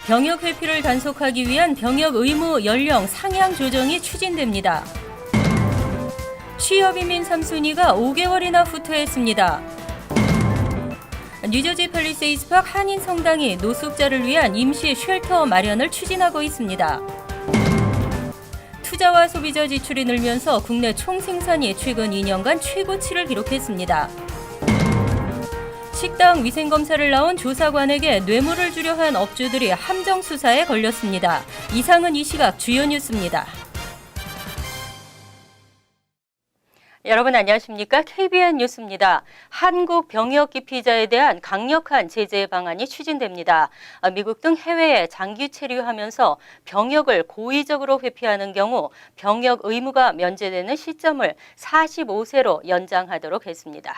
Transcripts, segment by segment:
병역 회피를 단속하기 위한 병역 의무 연령 상향 조정이 추진됩니다. 취업이민 3순위가 5개월이나 후퇴했습니다. 뉴저지 팰리세이드파크 한인 성당이 노숙자를 위한 임시 쉘터 마련을 추진하고 있습니다. 투자와 소비자 지출이 늘면서 국내 총생산이 최근 2년간 최고치를 기록했습니다. 식당 위생검사를 나온 조사관에게 뇌물을 주려 한 업주들이 함정 수사에 걸렸습니다. 이상은 이 시각 주요 뉴스입니다. 여러분 안녕하십니까? KBN 뉴스입니다. 한국 병역 기피자에 대한 강력한 제재 방안이 추진됩니다. 미국 등 해외에 장기 체류하면서 병역을 고의적으로 회피하는 경우 병역 의무가 면제되는 시점을 45세로 연장하도록 했습니다.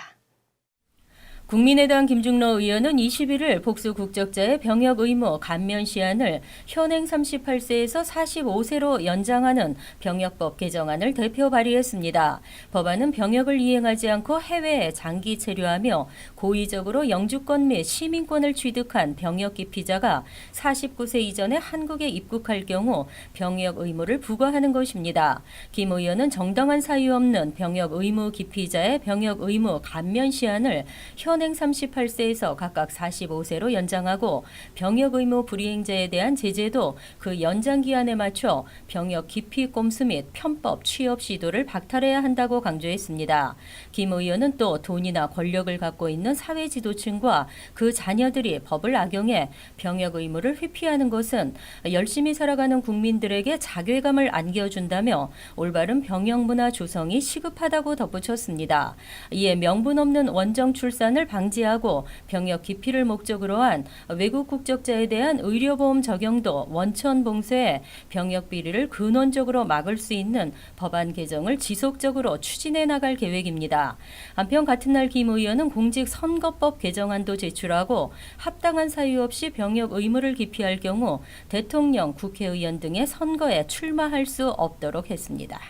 국민의당 김중로 의원은 21일 복수 국적자의 병역 의무 감면 시한을 현행 38세에서 45세로 연장하는 병역법 개정안을 대표 발의했습니다. 법안은 병역을 이행하지 않고 해외에 장기 체류하며 고의적으로 영주권 및 시민권을 취득한 병역 기피자가 49세 이전에 한국에 입국할 경우 병역 의무를 부과하는 것입니다. 김 의원은 정당한 사유 없는 병역 의무 기피자의 병역 의무 감면 시한을 현행 38세에서 각각 45세로 연장하고 병역 의무 불이행자에 대한 제재도 그 연장 기한에 맞춰 병역 기피 꼼수 및 편법 취업 시도를 박탈해야 한다고 강조했습니다. 김 의원은 또 돈이나 권력을 갖고 있는 사회 지도층과 그 자녀들이 법을 악용해 병역 의무를 회피하는 것은 열심히 살아가는 국민들에게 자괴감을 안겨준다며 올바른 병역 문화 조성이 시급하다고 덧붙였습니다. 이에 명분 없는 원정 출산을 방지하고 병역 기피를 목적으로 한 외국 국적자에 대한 의료보험 적용도 원천 봉쇄해 병역 비리를 근원적으로 막을 수 있는 법안 개정을 지속적으로 추진해 나갈 계획입니다. 한편 같은 날 김 의원은 공직선거법 개정안도 제출하고 합당한 사유 없이 병역 의무를 기피할 경우 대통령, 국회의원 등의 선거에 출마할 수 없도록 했습니다.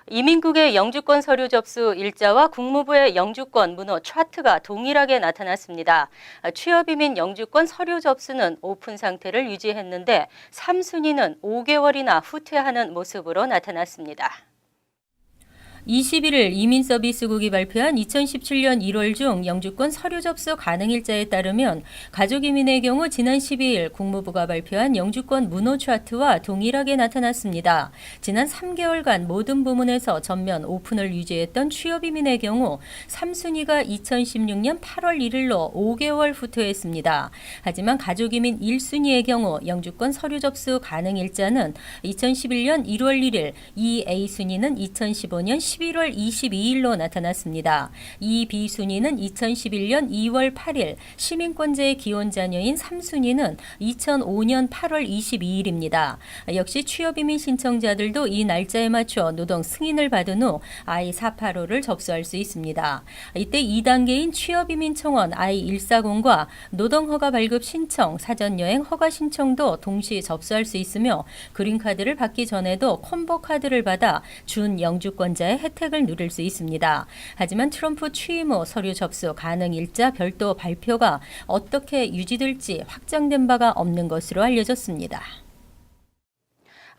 이민국의 영주권 서류 접수 일자와 국무부의 영주권 문호 차트가 동일하게 나타났습니다. 취업이민 영주권 서류 접수는 오픈 상태를 유지했는데 3순위는 5개월이나 후퇴하는 모습으로 나타났습니다. 21일 이민서비스국이 발표한 2017년 1월 중 영주권 서류 접수 가능 일자에 따르면 가족이민의 경우 지난 12일 국무부가 발표한 영주권 문호 차트와 동일하게 나타났습니다. 지난 3개월간 모든 부문에서 전면 오픈을 유지했던 취업이민의 경우 3순위가 2016년 8월 1일로 5개월 후퇴했습니다. 하지만 가족이민 1순위의 경우 영주권 서류 접수 가능 일자는 2011년 1월 1일, 2A순위는 2015년 11월 22일로 나타났습니다. 이 B순위는 2011년 2월 8일, 시민권자의 기혼 자녀인 3순위는 2005년 8월 22일입니다. 역시 취업이민 신청자들도 이 날짜에 맞춰 노동 승인을 받은 후 I-485를 접수할 수 있습니다. 이때 2단계인 취업이민 청원 I-140과 노동허가 발급 신청, 사전여행 허가 신청도 동시 접수할 수 있으며 그린카드를 받기 전에도 콤보카드를 받아 준 영주권자의 혜택을 누릴 수 있습니다. 하지만 트럼프 취임 후 서류 접수 가능 일자 별도 발표가 어떻게 유지될지 확정된 바가 없는 것으로 알려졌습니다.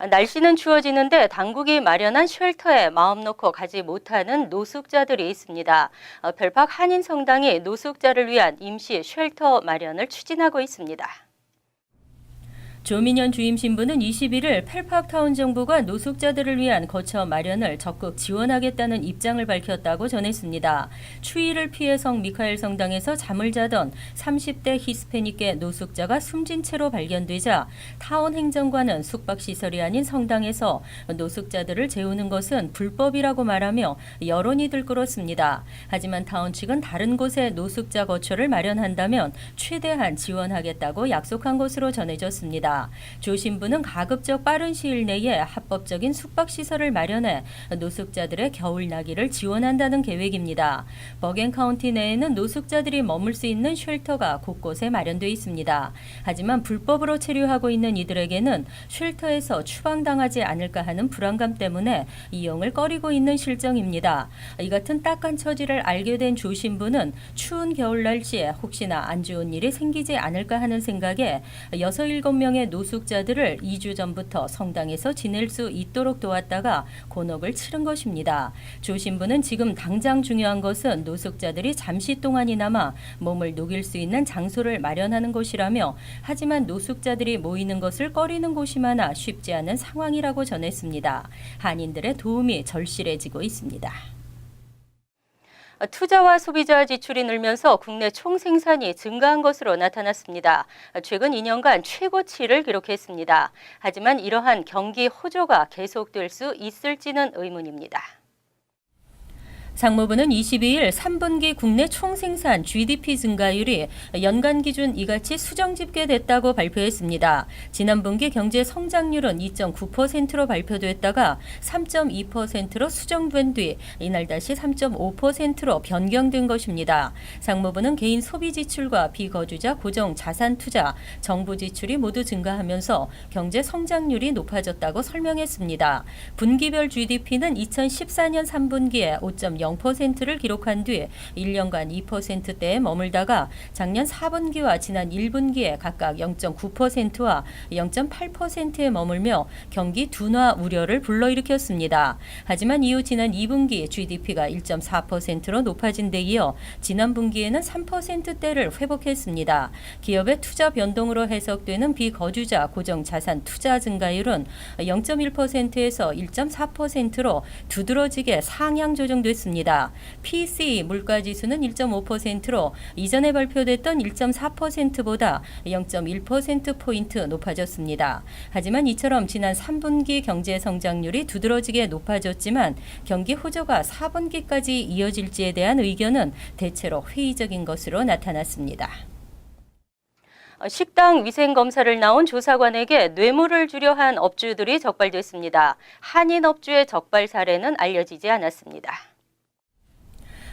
날씨는 추워지는데 당국이 마련한 쉘터에 마음 놓고 가지 못하는 노숙자들이 있습니다. 펠팍 한인 성당이 노숙자를 위한 임시 쉘터 마련을 추진하고 있습니다. 조민현 주임 신부는 21일 펠팍타운 정부가 노숙자들을 위한 거처 마련을 적극 지원하겠다는 입장을 밝혔다고 전했습니다. 추위를 피해 성 미카엘 성당에서 잠을 자던 30대 히스패닉계 노숙자가 숨진 채로 발견되자 타운 행정관은 숙박시설이 아닌 성당에서 노숙자들을 재우는 것은 불법이라고 말하며 여론이 들끓었습니다. 하지만 타운 측은 다른 곳에 노숙자 거처를 마련한다면 최대한 지원하겠다고 약속한 것으로 전해졌습니다. 있습니다. 조 신부는 가급적 빠른 시일 내에 합법적인 숙박시설을 마련해 노숙자들의 겨울나기를 지원한다는 계획입니다. 버겐 카운티 내에는 노숙자들이 머물 수 있는 쉘터가 곳곳에 마련되어 있습니다. 하지만 불법으로 체류하고 있는 이들에게는 쉘터에서 추방당하지 않을까 하는 불안감 때문에 이용을 꺼리고 있는 실정입니다. 이 같은 딱한 처지를 알게 된 조 신부는 추운 겨울 날씨에 혹시나 안 좋은 일이 생기지 않을까 하는 생각에 6, 7명의 노숙자들을 2주 전부터 성당에서 지낼 수 있도록 도왔다가 곤혹을 치른 것입니다. 조 신부는 지금 당장 중요한 것은 노숙자들이 잠시 동안이나마 몸을 녹일 수 있는 장소를 마련하는 것이라며, 하지만 노숙자들이 모이는 것을 꺼리는 곳이 많아 쉽지 않은 상황이라고 전했습니다. 한인들의 도움이 절실해지고 있습니다. 투자와 소비자 지출이 늘면서 국내 총생산이 증가한 것으로 나타났습니다. 최근 2년간 최고치를 기록했습니다. 하지만 이러한 경기 호조가 계속될 수 있을지는 의문입니다. 상무부는 22일 3분기 국내 총생산 GDP 증가율이 연간 기준 이같이 수정 집계됐다고 발표했습니다. 지난 분기 경제 성장률은 2.9%로 발표됐다가 3.2%로 수정된 뒤 이날 다시 3.5%로 변경된 것입니다. 상무부는 개인 소비 지출과 비거주자 고정 자산 투자, 정부 지출이 모두 증가하면서 경제 성장률이 높아졌다고 설명했습니다. 분기별 GDP는 2014년 3분기에 5.0%를 기록한 뒤 1년간 2%대에 머물다가 작년 4분기와 지난 1분기에 각각 0.9%와 0.8%에 머물며 경기 둔화 우려를 불러일으켰습니다. 하지만 이후 지난 2분기 GDP가 1.4%로 높아진 데 이어 지난 분기에는 3%대를 회복했습니다. 기업의 투자 변동으로 해석되는 비거주자 고정자산 투자 증가율은 0.1%에서 1.4%로 두드러지게 상향 조정됐습니다. PCE 물가지수는 1.5%로 이전에 발표됐던 1.4%보다 0.1%포인트 높아졌습니다. 하지만 이처럼 지난 3분기 경제 성장률이 두드러지게 높아졌지만 경기 호조가 4분기까지 이어질지에 대한 의견은 대체로 회의적인 것으로 나타났습니다. 식당 위생검사를 나온 조사관에게 뇌물을 주려 한 업주들이 적발됐습니다. 한인 업주의 적발 사례는 알려지지 않았습니다.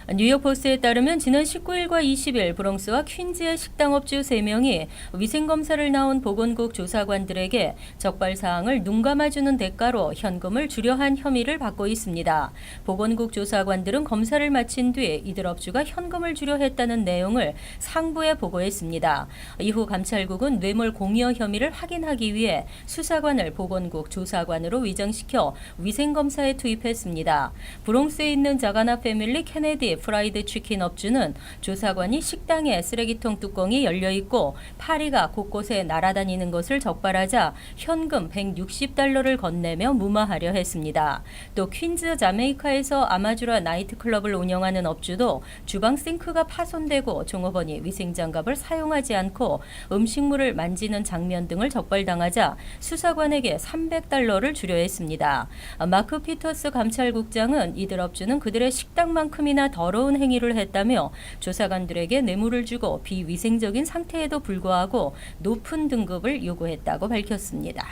뉴욕포스트에 따르면 지난 19일과 20일 브롱스와 퀸즈의 식당업주 3명이 위생검사를 나온 보건국 조사관들에게 적발사항을 눈감아주는 대가로 현금을 주려 한 혐의를 받고 있습니다. 보건국 조사관들은 검사를 마친 뒤 이들 업주가 현금을 주려 했다는 내용을 상부에 보고했습니다. 이후 감찰국은 뇌물 공여 혐의를 확인하기 위해 수사관을 보건국 조사관으로 위장시켜 위생검사에 투입했습니다. 브롱스에 있는 자가나 패밀리 케네디 프라이드 치킨 업주는 조사관이 식당에 쓰레기통 뚜껑이 열려있고 파리가 곳곳에 날아다니는 것을 적발하자 현금 160달러를 건네며 무마하려 했습니다. 또 퀸즈 자메이카에서 아마주라 나이트클럽을 운영하는 업주도 주방 싱크가 파손되고 종업원이 위생장갑을 사용하지 않고 음식물을 만지는 장면 등을 적발당하자 수사관에게 300달러를 주려 했습니다. 마크 피터스 감찰국장은 이들 업주는 그들의 식당만큼이나 더러운 행위를 했다며 조사관들에게 뇌물을 주고 비위생적인 상태에도 불구하고 높은 등급을 요구했다고 밝혔습니다.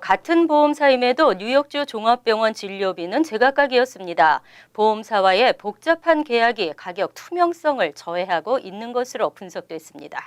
같은 보험사임에도 뉴욕주 종합병원 진료비는 제각각이었습니다. 보험사와의 복잡한 계약이 가격 투명성을 저해하고 있는 것으로 분석됐습니다.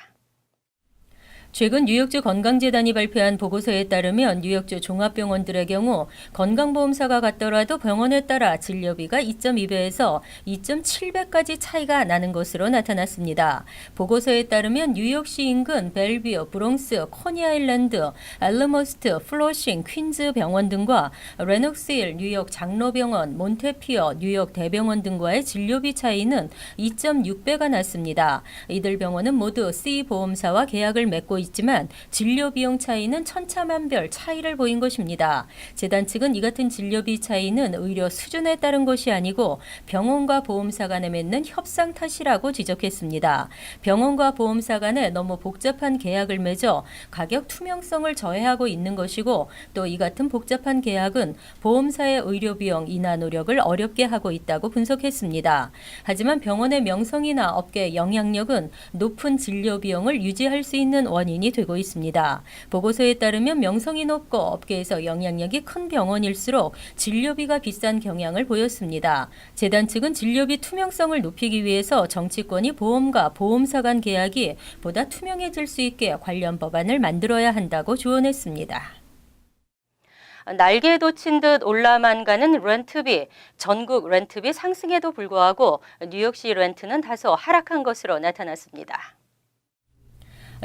최근 뉴욕주 건강재단이 발표한 보고서에 따르면 뉴욕주 종합병원들의 경우 건강보험사가 같더라도 병원에 따라 진료비가 2.2배에서 2.7배까지 차이가 나는 것으로 나타났습니다. 보고서에 따르면 뉴욕시 인근 벨뷰, 브롱스, 코니아일랜드, 엘머스트, 플러싱, 퀸즈 병원 등과 레녹스힐, 뉴욕 장로병원, 몬테피어, 뉴욕 대병원 등과의 진료비 차이는 2.6배가 났습니다. 이들 병원은 모두 C보험사와 계약을 맺고 있지만 진료 비용 차이는 천차만별 차이를 보인 것입니다. 재단 측은 이 같은 진료비 차이는 의료 수준에 따른 것이 아니고 병원과 보험사 간에 맺는 협상 탓이라고 지적했습니다. 병원과 보험사 간에 너무 복잡한 계약을 맺어 가격 투명성을 저해하고 있는 것이고 또 이 같은 복잡한 계약은 보험사의 의료 비용 인하 노력을 어렵게 하고 있다고 분석했습니다. 하지만 병원의 명성이나 업계 영향력은 높은 진료 비용을 유지할 수 있는 원인 원인이 되고 있습니다. 보고서에 따르면 명성이 높고 업계에서 영향력이 큰 병원일수록 진료비가 비싼 경향을 보였습니다. 재단 측은 진료비 투명성을 높이기 위해서 정치권이 보험과 보험사 간 계약이 보다 투명해질 수 있게 관련 법안을 만들어야 한다고 조언했습니다. 날개에 돋친 듯 올라만 가는 렌트비, 전국 렌트비 상승에도 불구하고 뉴욕시 렌트는 다소 하락한 것으로 나타났습니다.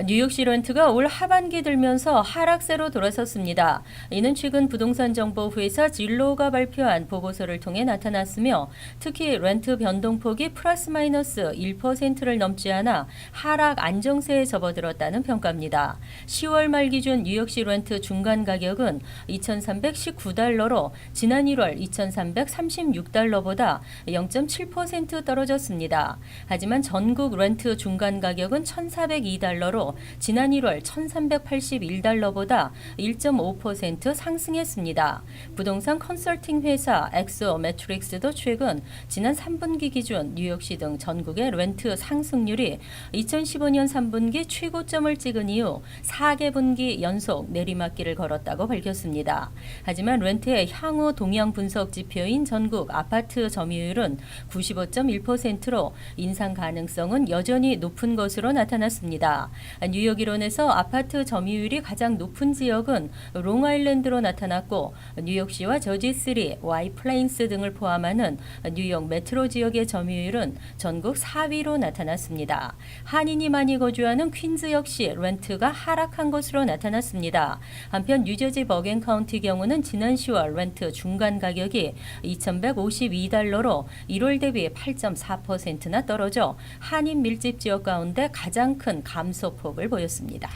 뉴욕시 렌트가 올 하반기 들면서 하락세로 돌아섰습니다. 이는 최근 부동산 정보 회사 질로가 발표한 보고서를 통해 나타났으며 특히 렌트 변동폭이 플러스 마이너스 1%를 넘지 않아 하락 안정세에 접어들었다는 평가입니다. 10월 말 기준 뉴욕시 렌트 중간 가격은 2,319달러로 지난 1월 2,336달러보다 0.7% 떨어졌습니다. 하지만 전국 렌트 중간 가격은 1,402달러로 지난 1월 1,381달러보다 1.5% 상승했습니다. 부동산 컨설팅 회사 엑소매트릭스도 최근 지난 3분기 기준 뉴욕시 등 전국의 렌트 상승률이 2015년 3분기 최고점을 찍은 이후 4개 분기 연속 내리막길을 걸었다고 밝혔습니다. 하지만 렌트의 향후 동향 분석 지표인 전국 아파트 점유율은 95.1%로 인상 가능성은 여전히 높은 것으로 나타났습니다. 뉴욕 일원에서 아파트 점유율이 가장 높은 지역은 롱아일랜드로 나타났고 뉴욕시와 저지시리, 와이플레인스 등을 포함하는 뉴욕 메트로 지역의 점유율은 전국 4위로 나타났습니다. 한인이 많이 거주하는 퀸즈 역시 렌트가 하락한 것으로 나타났습니다. 한편 뉴저지 버겐 카운티 경우는 지난 10월 렌트 중간 가격이 2,152달러로 1월 대비 8.4%나 떨어져 한인 밀집 지역 가운데 가장 큰 감소폭을 보였습니다.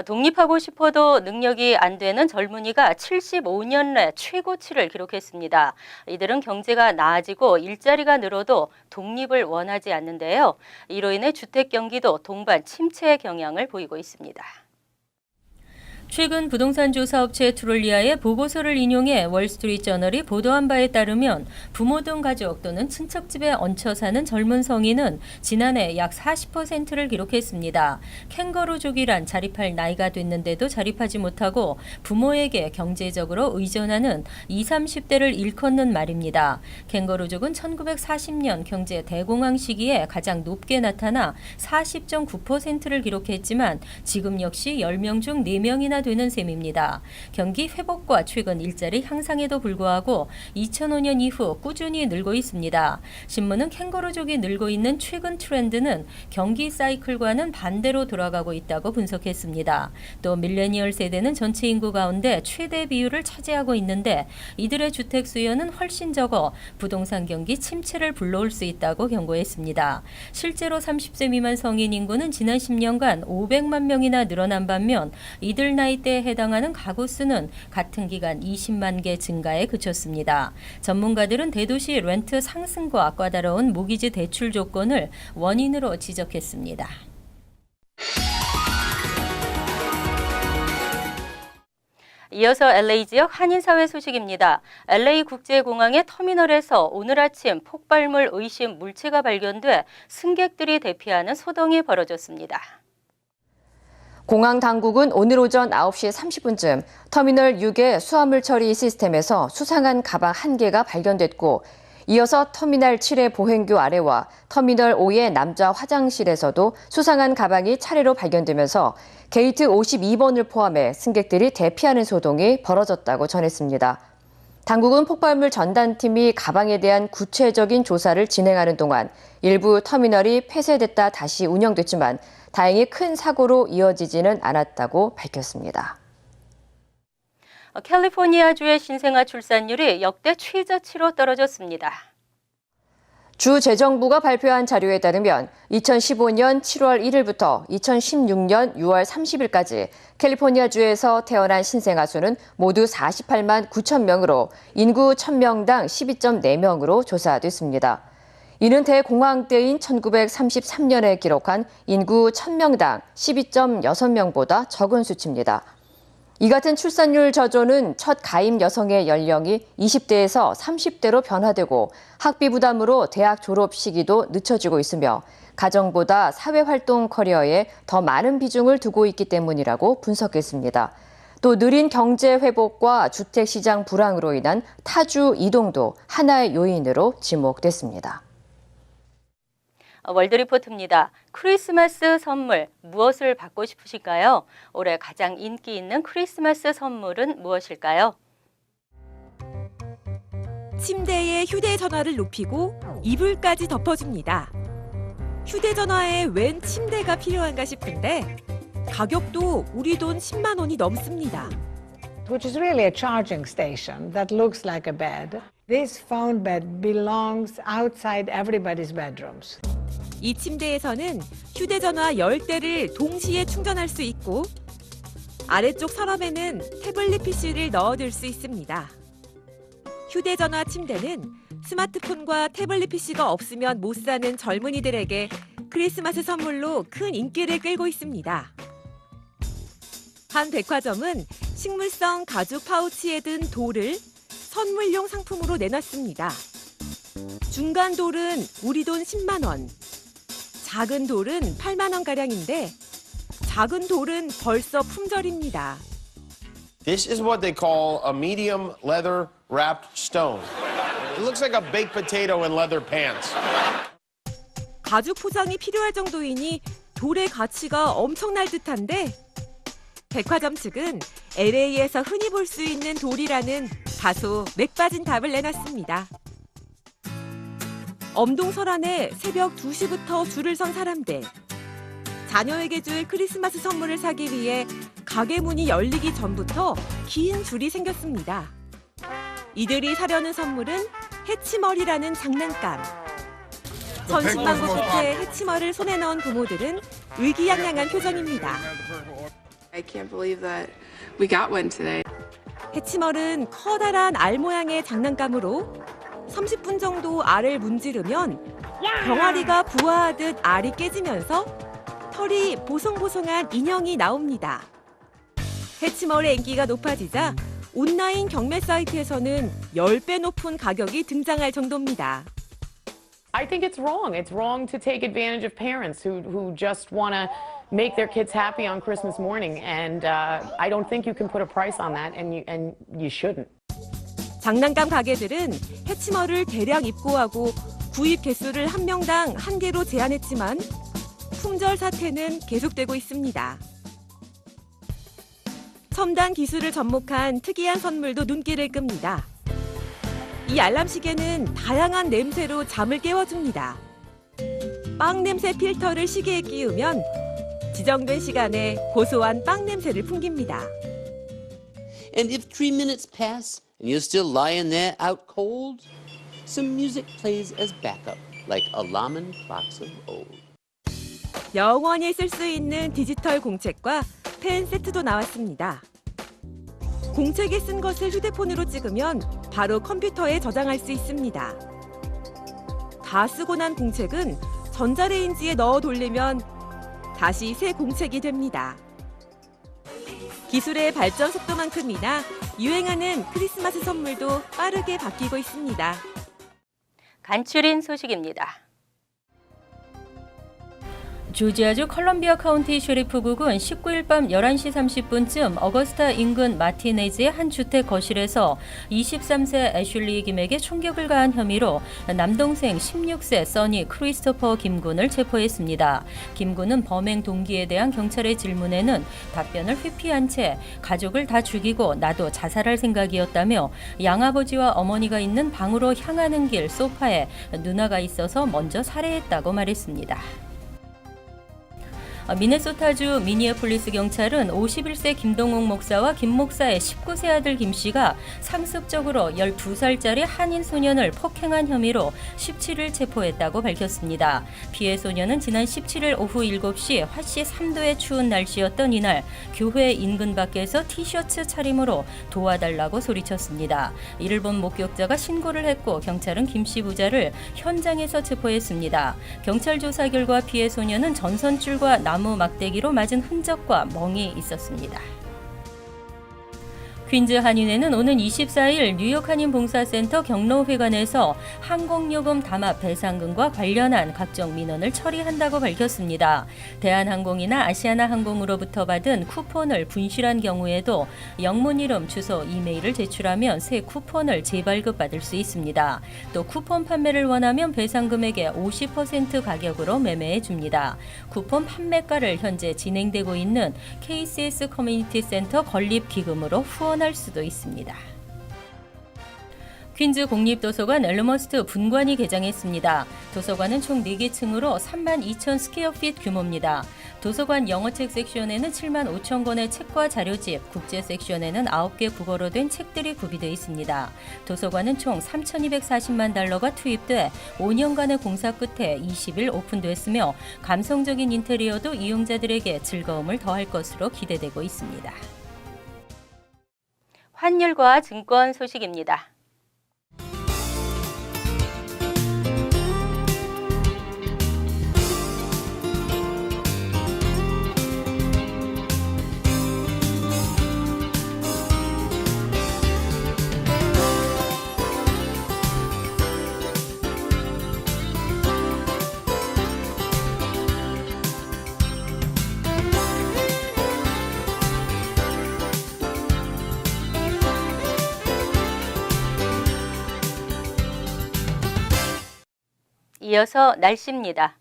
독립하고 싶어도 능력이 안 되는 젊은이가 75년 내 최고치를 기록했습니다. 이들은 경제가 나아지고 일자리가 늘어도 독립을 원하지 않는데요. 이로 인해 주택 경기도 동반 침체의 경향을 보이고 있습니다. 최근 부동산 조사 업체 트롤리아의 보고서를 인용해 월스트리트저널이 보도한 바에 따르면 부모 등 가족 또는 친척집에 얹혀 사는 젊은 성인은 지난해 약 40%를 기록했습니다. 캥거루족이란 자립할 나이가 됐는데도 자립하지 못하고 부모에게 경제적으로 의존하는 20, 30대를 일컫는 말입니다. 캥거루족은 1940년 경제 대공황 시기에 가장 높게 나타나 40.9%를 기록했지만 지금 역시 10명 중 4명이나 되는 셈입니다. 경기 회복과 최근 일자리 향상에도 불구하고 2005년 이후 꾸준히 늘고 있습니다. 신문은 캥거루족이 늘고 있는 최근 트렌드는 경기 사이클과는 반대로 돌아가고 있다고 분석했습니다. 또 밀레니얼 세대는 전체 인구 가운데 최대 비율을 차지하고 있는데 이들의 주택 수요는 훨씬 적어 부동산 경기 침체를 불러올 수 있다고 경고했습니다. 실제로 30세 미만 성인 인구는 지난 10년간 500만 명이나 늘어난 반면 이들 나이대에 해당하는 가구 수는 같은 기간 20만 개 증가에 그쳤습니다. 전문가들은 대도시 렌트 상승과 까다로운 모기지 대출 조건을 원인으로 지적했습니다. 이어서 LA 지역 한인사회 소식입니다. LA 국제공항의 터미널에서 오늘 아침 폭발물 의심 물체가 발견돼 승객들이 대피하는 소동이 벌어졌습니다. 공항 당국은 오늘 오전 9시 30분쯤 터미널 6의 수화물 처리 시스템에서 수상한 가방 1개가 발견됐고 이어서 터미널 7의 보행교 아래와 터미널 5의 남자 화장실에서도 수상한 가방이 차례로 발견되면서 게이트 52번을 포함해 승객들이 대피하는 소동이 벌어졌다고 전했습니다. 당국은 폭발물 전단팀이 가방에 대한 구체적인 조사를 진행하는 동안 일부 터미널이 폐쇄됐다 다시 운영됐지만 다행히 큰 사고로 이어지지는 않았다고 밝혔습니다. 캘리포니아주의 신생아 출산율이 역대 최저치로 떨어졌습니다. 주 재정부가 발표한 자료에 따르면 2015년 7월 1일부터 2016년 6월 30일까지 캘리포니아주에서 태어난 신생아 수는 모두 48만 9천 명으로 인구 1000명당 12.4명으로 조사됐습니다. 이는 대공황 때인 1933년에 기록한 인구 1000명당 12.6명보다 적은 수치입니다. 이 같은 출산율 저조는 첫 가임 여성의 연령이 20대에서 30대로 변화되고 학비 부담으로 대학 졸업 시기도 늦춰지고 있으며 가정보다 사회활동 커리어에 더 많은 비중을 두고 있기 때문이라고 분석했습니다. 또 느린 경제 회복과 주택시장 불황으로 인한 타주 이동도 하나의 요인으로 지목됐습니다. 월드리포트입니다. 크리스마스 선물 무엇을 받고 싶으실까요? 올해 가장 인기 있는 크리스마스 선물은 무엇일까요? 침대에 휴대전화를 높이고 이불까지 덮어줍니다. 휴대전화에 웬 침대가 필요한가 싶은데 가격도 우리 돈 10만 원이 넘습니다. Which is really a charging station that looks like a bed. This phone bed belongs outside everybody's bedrooms. 이 침대에서는 휴대전화 10대를 동시에 충전할 수 있고 아래쪽 서랍에는 태블릿 PC를 넣어둘 수 있습니다. 휴대전화 침대는 스마트폰과 태블릿 PC가 없으면 못 사는 젊은이들에게 크리스마스 선물로 큰 인기를 끌고 있습니다. 한 백화점은 식물성 가죽 파우치에 든 돌을 선물용 상품으로 내놨습니다. 중간 돌은 우리 돈 10만 원, 작은 돌은 8만 원가량인데 작은 돌은 벌써 품절입니다. This is what they call a medium leather wrapped stone. It looks like a baked potato in leather pants. 가죽 포장이 필요할 정도이니 돌의 가치가 엄청날 듯한데 백화점 측은 LA에서 흔히 볼 수 있는 돌이라는 다소 맥빠진 답을 내놨습니다. 엄동설안에 새벽 2시부터 줄을 선 사람들. 자녀에게 줄 크리스마스 선물을 사기 위해 가게 문이 열리기 전부터 긴 줄이 생겼습니다. 이들이 사려는 선물은 해치머리라는 장난감. 천신만고 끝에 해치머리를 손에 넣은 부모들은 의기양양한 표정입니다. I can't believe that we got one today. 해치멀은 커다란 알 모양의 장난감으로 30분 정도 알을 문지르면 병아리가 부화하듯 알이 깨지면서 털이 보송보송한 인형이 나옵니다. 해치멀의 인기가 높아지자 온라인 경매 사이트에서는 10배 높은 가격이 등장할 정도입니다. I think it's wrong. It's wrong to take advantage of parents who just want to make their kids happy on Christmas morning. And I don't think you can put a price on that, and you shouldn't. 장난감 가게들은 해치머를 대량 입고하고 구입 개수를 한 명당 1개로 제한했지만 품절 사태는 계속되고 있습니다. 첨단 기술을 접목한 특이한 선물도 눈길을 끕니다. 이 알람 시계는 다양한 냄새로 잠을 깨워줍니다. 빵 냄새 필터를 시계에 끼우면 지정된 시간에 고소한 빵 냄새를 풍깁니다. And if 3 minutes pass and you're still lying there out cold, some music plays as backup, like Alaman clocks of old. 영원히 쓸 수 있는 디지털 공책과 펜 세트도 나왔습니다. 공책에 쓴 것을 휴대폰으로 찍으면 바로 컴퓨터에 저장할 수 있습니다. 다 쓰고 난 공책은 전자레인지에 넣어 돌리면 다시 새 공책이 됩니다. 기술의 발전 속도만큼이나 유행하는 크리스마스 선물도 빠르게 바뀌고 있습니다. 간추린 소식입니다. 조지아주 컬럼비아 카운티 셰리프국은 19일 밤 11시 30분쯤 어거스타 인근 마티네즈의 한 주택 거실에서 23세 애슐리 김에게 총격을 가한 혐의로 남동생 16세 써니 크리스토퍼 김군을 체포했습니다. 김군은 범행 동기에 대한 경찰의 질문에는 답변을 회피한 채 가족을 다 죽이고 나도 자살할 생각이었다며 양아버지와 어머니가 있는 방으로 향하는 길 소파에 누나가 있어서 먼저 살해했다고 말했습니다. 미네소타주 미니애폴리스 경찰은 51세 김동욱 목사와 김 목사의 19세 아들 김 씨가 상습적으로 12살짜리 한인 소년을 폭행한 혐의로 17일 체포했다고 밝혔습니다. 피해 소년은 지난 17일 오후 7시 화씨 3도의 추운 날씨였던 이날 교회 인근 밖에서 티셔츠 차림으로 도와달라고 소리쳤습니다. 이를 본 목격자가 신고를 했고 경찰은 김 씨 부자를 현장에서 체포했습니다. 경찰 조사 결과 피해 소년은 전선줄과 나무 막대기로 맞은 흔적과 멍이 있었습니다. 퀸즈 한인회는 오는 24일 뉴욕 한인봉사센터 경로회관에서 항공요금 담합 배상금과 관련한 각종 민원을 처리한다고 밝혔습니다. 대한항공이나 아시아나항공으로부터 받은 쿠폰을 분실한 경우에도 영문 이름, 주소, 이메일을 제출하면 새 쿠폰을 재발급받을 수 있습니다. 또 쿠폰 판매를 원하면 배상금액의 50% 가격으로 매매해 줍니다. 쿠폰 판매가를 현재 진행되고 있는 KCS 커뮤니티 센터 건립 기금으로 후원할 수도 있습니다. 퀸즈 공립도서관 엘머스트 분관이 개장했습니다. 도서관은 총 4개 층으로 32,000 스퀘어핏 규모입니다. 도서관 영어책 섹션에는 7만 5천 권의 책과 자료집, 국제 섹션에는 9개 국어로 된 책들이 구비되어 있습니다. 도서관은 총 3,240만 달러가 투입돼 5년간의 공사 끝에 20일 오픈됐으며 감성적인 인테리어도 이용자들에게 즐거움을 더할 것으로 기대되고 있습니다. 환율과 증권 소식입니다. 이어서 날씨입니다.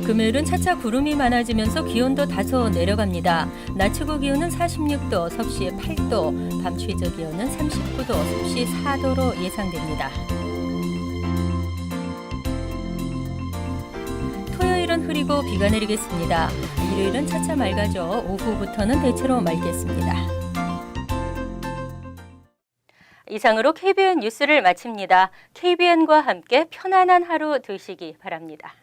금요일은 차차 구름이 많아지면서 기온도 다소 내려갑니다. 낮 최고 기온은 46도, 섭씨 8도, 밤 최저 기온은 39도, 섭씨 4도로 예상됩니다. 토요일은 흐리고 비가 내리겠습니다. 일요일은 차차 맑아져 오후부터는 대체로 맑겠습니다. 이상으로 KBN 뉴스를 마칩니다. KBN과 함께 편안한 하루 되시기 바랍니다.